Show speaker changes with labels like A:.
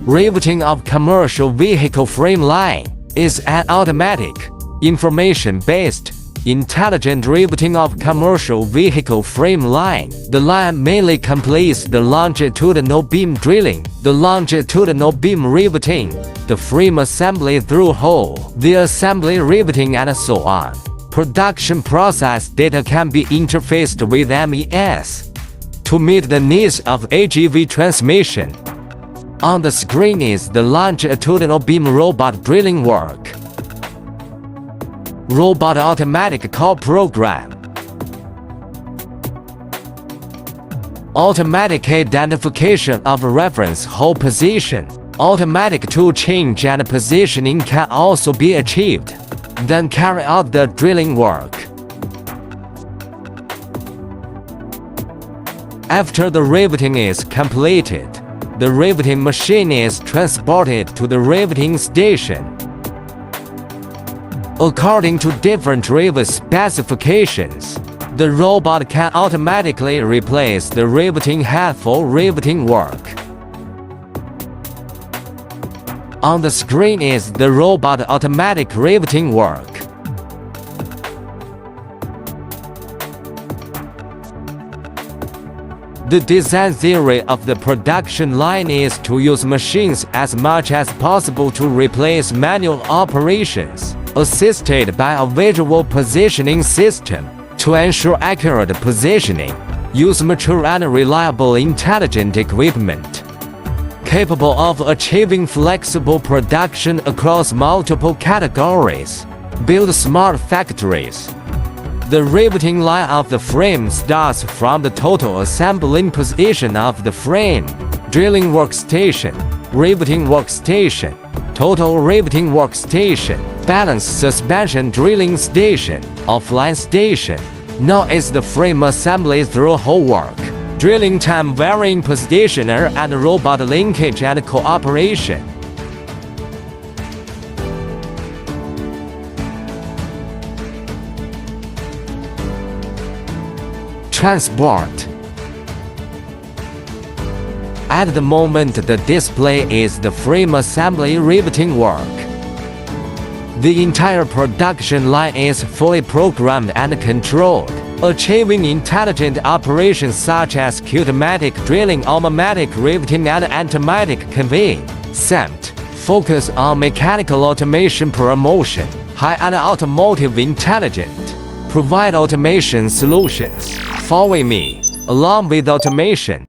A: Riveting of commercial vehicle frame line is an automatic, information-based, intelligent riveting of commercial vehicle frame line. The line mainly completes the longitudinal beam drilling, the longitudinal beam riveting, the frame assembly through hole, the assembly riveting, and so on. Production process data can be interfaced with MES to meet the needs of AGV transmission. On the screen is the longitudinal beam robot drilling work. Robot automatic call program. Automatic identification of reference hole position. Automatic tool change and positioning can also be achieved. Then carry out the drilling work. After the riveting is completed, the riveting machine is transported to the riveting station. According to different rivet specifications, the robot can automatically replace the riveting head for riveting work. On the screen is the robot automatic riveting work. The design theory of the production line is to use machines as much as possible to replace manual operations, assisted by a visual positioning system. To ensure accurate positioning, use mature and reliable intelligent equipment, capable of achieving flexible production across multiple categories. Build smart factories. The riveting line of the frame starts from the total assembling position of the frame, drilling workstation, riveting workstation, total riveting workstation, balance suspension drilling station, offline station. Now is the frame assembly through hole work, drilling time varying positioner and robot linkage and cooperation. Transport. At the moment, the display is the frame assembly riveting work. The entire production line is fully programmed and controlled, achieving intelligent operations such as automatic drilling, automatic riveting, and automatic conveying. SEMT. Focus on mechanical automation promotion, high-end automotive intelligent. Provide automation solutions. Follow me. Along with automation,